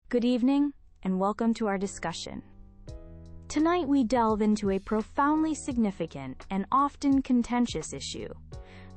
Good evening, and welcome to our discussion. Tonight we delve into a profoundly significant and often contentious issue: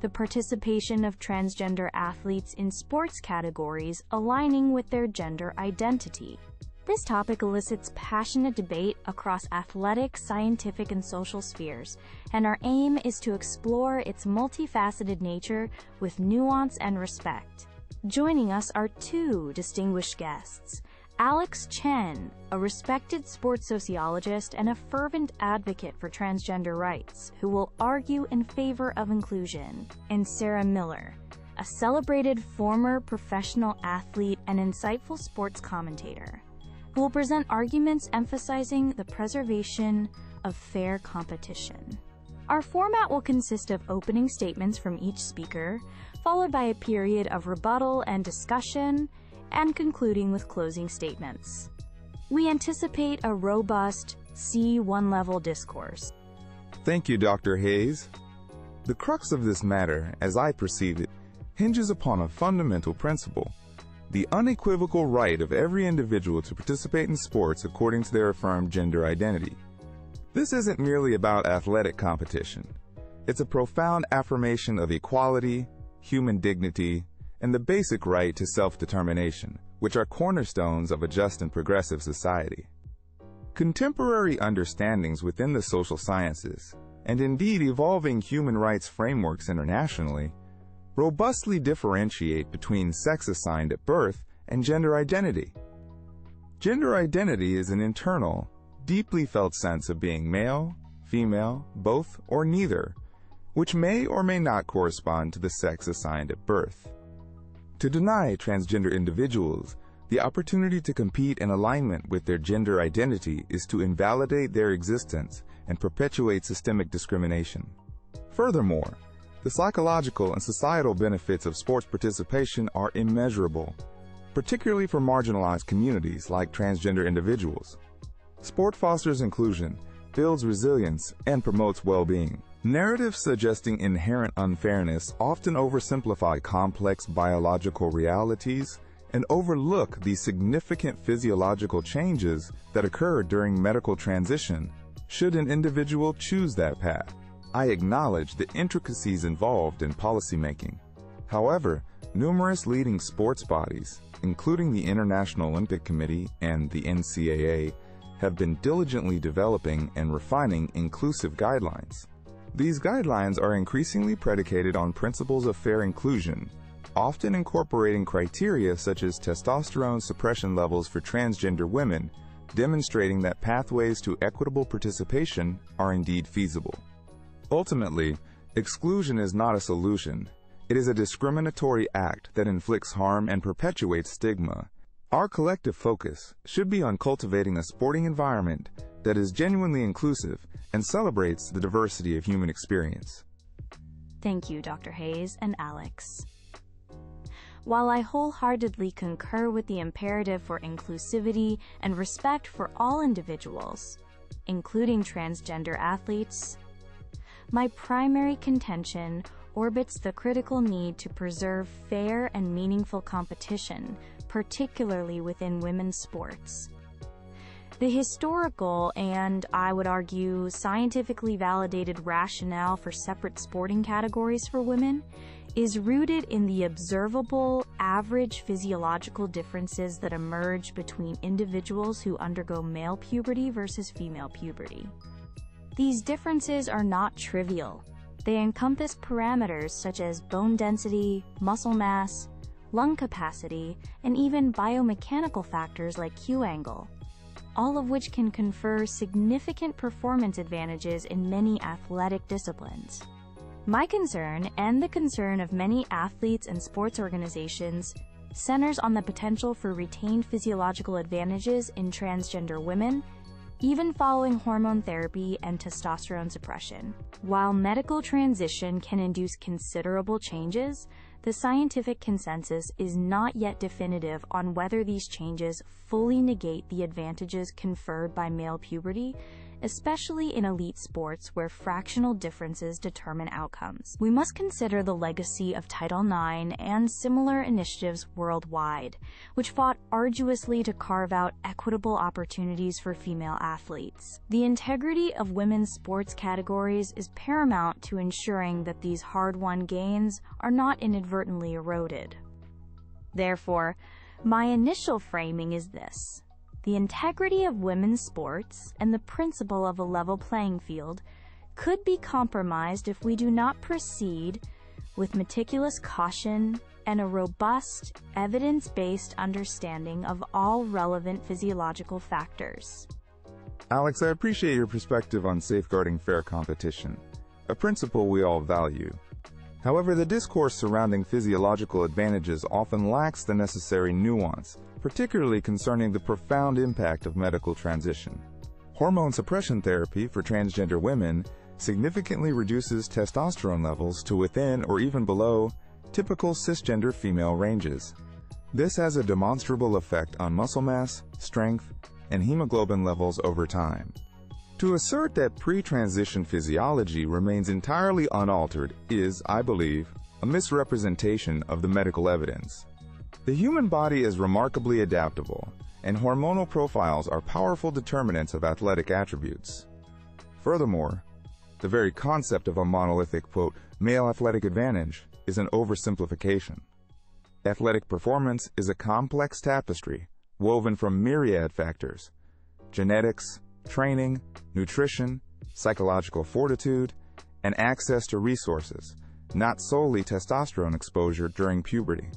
the participation of transgender athletes in sports categories aligning with their gender identity. This topic elicits passionate debate across athletic, scientific, and social spheres, and our aim is to explore its multifaceted nature with nuance and respect. Joining us are two distinguished guests: Alex Chen, a respected sports sociologist and a fervent advocate for transgender rights, who will argue in favor of inclusion, and Sarah Miller, a celebrated former professional athlete and insightful sports commentator, who will present arguments emphasizing the preservation of fair competition. Our format will consist of opening statements from each speaker, followed by a period of rebuttal and discussion, and concluding with closing statements. We anticipate a robust C1 level discourse. Thank you, Dr. Hayes. The crux of this matter, as I perceive it, hinges upon a fundamental principle: the unequivocal right of every individual to participate in sports according to their affirmed gender identity. This isn't merely about athletic competition. It's a profound affirmation of equality, human dignity, and the basic right to self-determination, which are cornerstones of a just and progressive society. Contemporary understandings within the social sciences, and indeed evolving human rights frameworks internationally, robustly differentiate between sex assigned at birth and gender identity. Gender identity is an internal, deeply felt sense of being male, female, both, or neither, which may or may not correspond to the sex assigned at birth. To deny transgender individuals the opportunity to compete in alignment with their gender identity is to invalidate their existence and perpetuate systemic discrimination. Furthermore, the psychological and societal benefits of sports participation are immeasurable, particularly for marginalized communities like transgender individuals. Sport fosters inclusion, builds resilience, and promotes well-being. Narratives suggesting inherent unfairness often oversimplify complex biological realities and overlook the significant physiological changes that occur during medical transition should an individual choose that path. I acknowledge the intricacies involved in policymaking. However, numerous leading sports bodies, including the International Olympic Committee and the NCAA, have been diligently developing and refining inclusive guidelines. These guidelines are increasingly predicated on principles of fair inclusion, often incorporating criteria such as testosterone suppression levels for transgender women, demonstrating that pathways to equitable participation are indeed feasible. Ultimately, exclusion is not a solution. It is a discriminatory act that inflicts harm and perpetuates stigma. Our collective focus should be on cultivating a sporting environment that is genuinely inclusive and celebrates the diversity of human experience. Thank you, Dr. Hayes and Alex. While I wholeheartedly concur with the imperative for inclusivity and respect for all individuals, including transgender athletes, my primary contention orbits the critical need to preserve fair and meaningful competition, particularly within women's sports. The historical and, I would argue, scientifically validated rationale for separate sporting categories for women is rooted in the observable, average physiological differences that emerge between individuals who undergo male puberty versus female puberty. These differences are not trivial. They encompass parameters such as bone density, muscle mass, lung capacity, and even biomechanical factors like Q angle, all of which can confer significant performance advantages in many athletic disciplines. My concern, and the concern of many athletes and sports organizations, centers on the potential for retained physiological advantages in transgender women, even following hormone therapy and testosterone suppression. While medical transition can induce considerable changes, the scientific consensus is not yet definitive on whether these changes fully negate the advantages conferred by male puberty especially in elite sports where fractional differences determine outcomes. We must consider the legacy of Title IX and similar initiatives worldwide, which fought arduously to carve out equitable opportunities for female athletes. The integrity of women's sports categories is paramount to ensuring that these hard-won gains are not inadvertently eroded. Therefore, my initial framing is this. The integrity of women's sports and the principle of a level playing field could be compromised if we do not proceed with meticulous caution and a robust, evidence-based understanding of all relevant physiological factors. Alex, I appreciate your perspective on safeguarding fair competition, a principle we all value. However, the discourse surrounding physiological advantages often lacks the necessary nuance, particularly concerning the profound impact of medical transition. Hormone suppression therapy for transgender women significantly reduces testosterone levels to within or even below typical cisgender female ranges. This has a demonstrable effect on muscle mass, strength, and hemoglobin levels over time. To assert that pre-transition physiology remains entirely unaltered is, I believe, a misrepresentation of the medical evidence. The human body is remarkably adaptable, and hormonal profiles are powerful determinants of athletic attributes. Furthermore, the very concept of a monolithic, quote, male athletic advantage is an oversimplification. Athletic performance is a complex tapestry woven from myriad factors: genetics, training, nutrition, psychological fortitude, and access to resources, not solely testosterone exposure during puberty.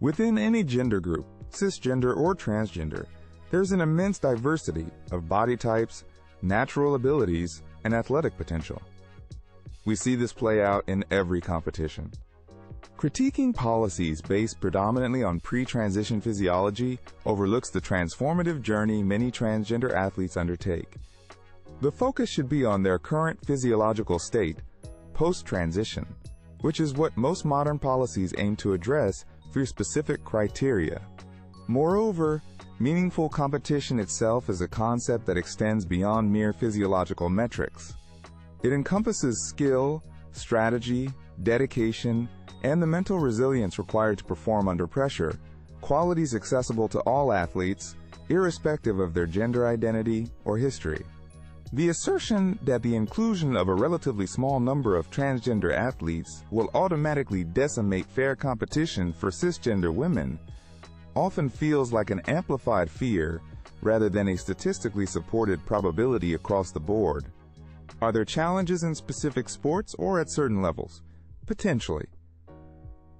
Within any gender group, cisgender or transgender, there's an immense diversity of body types, natural abilities, and athletic potential. We see this play out in every competition. Critiquing policies based predominantly on pre-transition physiology overlooks the transformative journey many transgender athletes undertake. The focus should be on their current physiological state, post-transition, which is what most modern policies aim to address through specific criteria. Moreover, meaningful competition itself is a concept that extends beyond mere physiological metrics. It encompasses skill, strategy, dedication, and the mental resilience required to perform under pressure, qualities accessible to all athletes, irrespective of their gender identity or history. The assertion that the inclusion of a relatively small number of transgender athletes will automatically decimate fair competition for cisgender women often feels like an amplified fear rather than a statistically supported probability across the board. Are there challenges in specific sports or at certain levels? Potentially.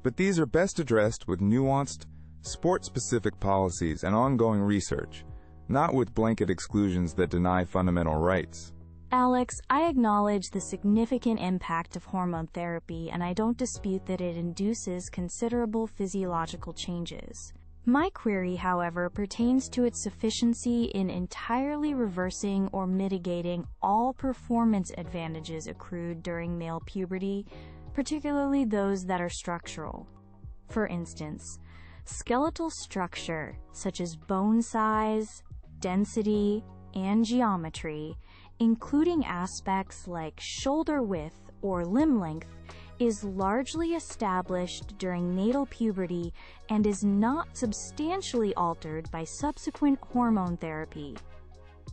But these are best addressed with nuanced, sport-specific policies and ongoing research, not with blanket exclusions that deny fundamental rights. Alex, I acknowledge the significant impact of hormone therapy, and I don't dispute that it induces considerable physiological changes. My query, however, pertains to its sufficiency in entirely reversing or mitigating all performance advantages accrued during male puberty, particularly those that are structural. For instance, skeletal structure, such as bone size, density, and geometry, including aspects like shoulder width or limb length, is largely established during natal puberty and is not substantially altered by subsequent hormone therapy.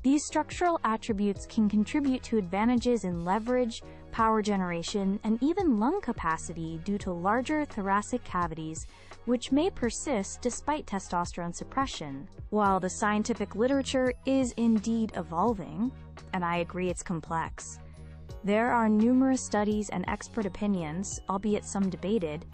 These structural attributes can contribute to advantages in leverage, power generation, and even lung capacity due to larger thoracic cavities, which may persist despite testosterone suppression. While the scientific literature is indeed evolving, and I agree it's complex, there are numerous studies and expert opinions, albeit some debated,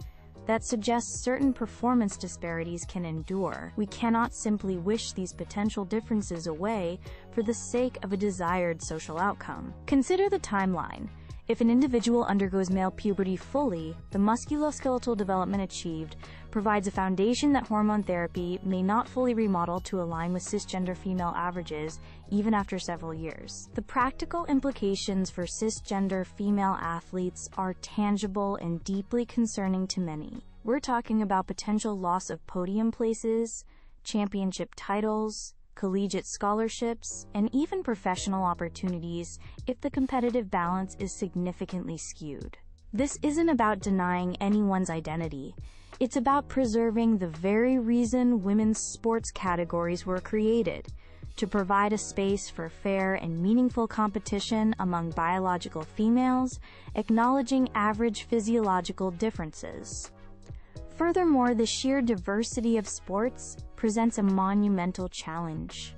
that suggest certain performance disparities can endure. We cannot simply wish these potential differences away for the sake of a desired social outcome. Consider the timeline. If an individual undergoes male puberty fully, the musculoskeletal development achieved provides a foundation that hormone therapy may not fully remodel to align with cisgender female averages even after several years. The practical implications for cisgender female athletes are tangible and deeply concerning to many. We're talking about potential loss of podium places, championship titles, collegiate scholarships, and even professional opportunities if the competitive balance is significantly skewed. This isn't about denying anyone's identity. It's about preserving the very reason women's sports categories were created, to provide a space for fair and meaningful competition among biological females, acknowledging average physiological differences. Furthermore, the sheer diversity of sports presents a monumental challenge.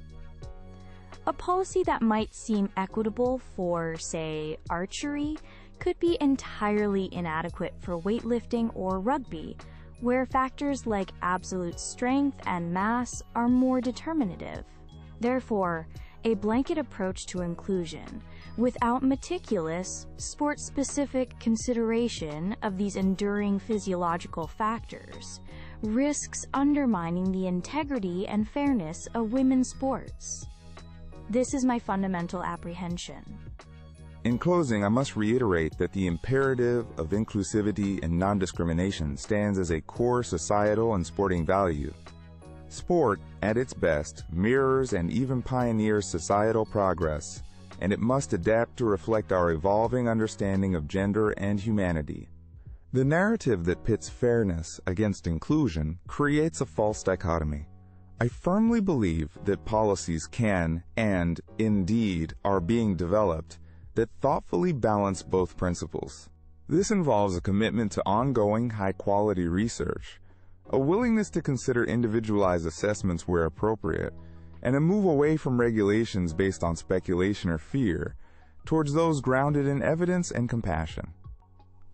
A policy that might seem equitable for, say, archery, could be entirely inadequate for weightlifting or rugby, where factors like absolute strength and mass are more determinative. Therefore, a blanket approach to inclusion, without meticulous, sport-specific consideration of these enduring physiological factors, risks undermining the integrity and fairness of women's sports. This is my fundamental apprehension. In closing, I must reiterate that the imperative of inclusivity and non-discrimination stands as a core societal and sporting value. Sport, at its best, mirrors and even pioneers societal progress, and it must adapt to reflect our evolving understanding of gender and humanity. The narrative that pits fairness against inclusion creates a false dichotomy. I firmly believe that policies can, and indeed are being developed, that thoughtfully balance both principles. This involves a commitment to ongoing, high-quality research, a willingness to consider individualized assessments where appropriate, and a move away from regulations based on speculation or fear towards those grounded in evidence and compassion.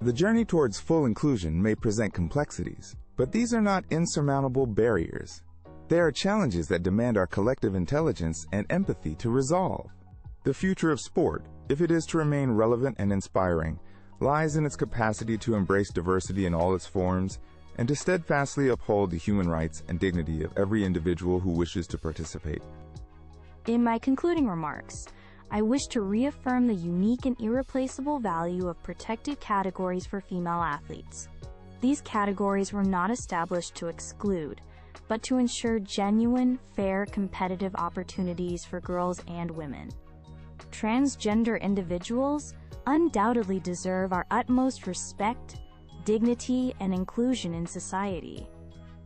The journey towards full inclusion may present complexities, but these are not insurmountable barriers. They are challenges that demand our collective intelligence and empathy to resolve. The future of sport, if it is to remain relevant and inspiring, lies in its capacity to embrace diversity in all its forms and to steadfastly uphold the human rights and dignity of every individual who wishes to participate. In my concluding remarks, I wish to reaffirm the unique and irreplaceable value of protected categories for female athletes. These categories were not established to exclude, but to ensure genuine, fair, competitive opportunities for girls and women. Transgender individuals undoubtedly deserve our utmost respect, dignity, and inclusion in society.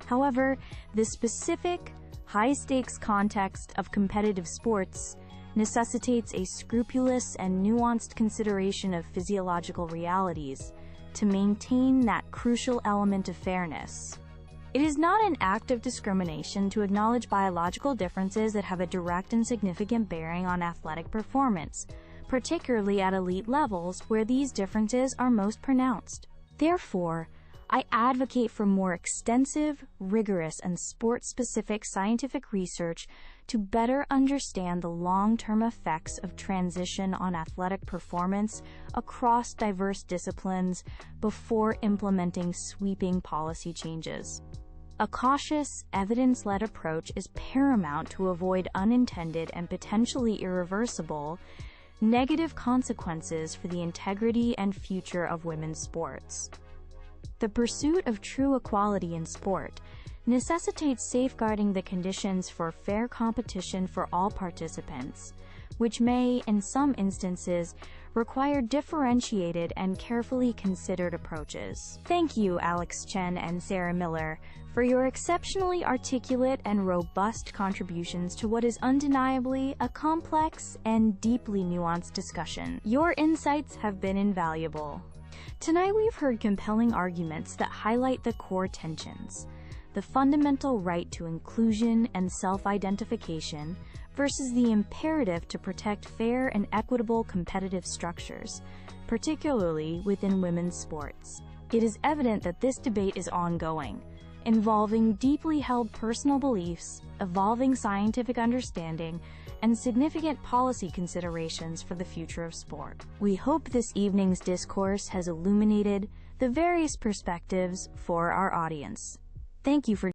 However, the specific, high-stakes context of competitive sports necessitates a scrupulous and nuanced consideration of physiological realities to maintain that crucial element of fairness. It is not an act of discrimination to acknowledge biological differences that have a direct and significant bearing on athletic performance, particularly at elite levels where these differences are most pronounced. Therefore, I advocate for more extensive, rigorous, and sport-specific scientific research to better understand the long-term effects of transition on athletic performance across diverse disciplines before implementing sweeping policy changes. A cautious, evidence-led approach is paramount to avoid unintended and potentially irreversible negative consequences for the integrity and future of women's sports. The pursuit of true equality in sport necessitates safeguarding the conditions for fair competition for all participants, which may, in some instances, require differentiated and carefully considered approaches. Thank you, Alex Chen and Sarah Miller, for your exceptionally articulate and robust contributions to what is undeniably a complex and deeply nuanced discussion. Your insights have been invaluable. Tonight we've heard compelling arguments that highlight the core tensions: the fundamental right to inclusion and self-identification versus the imperative to protect fair and equitable competitive structures, particularly within women's sports. It is evident that this debate is ongoing, involving deeply held personal beliefs, evolving scientific understanding, and significant policy considerations for the future of sport. We hope this evening's discourse has illuminated the various perspectives for our audience. Thank you for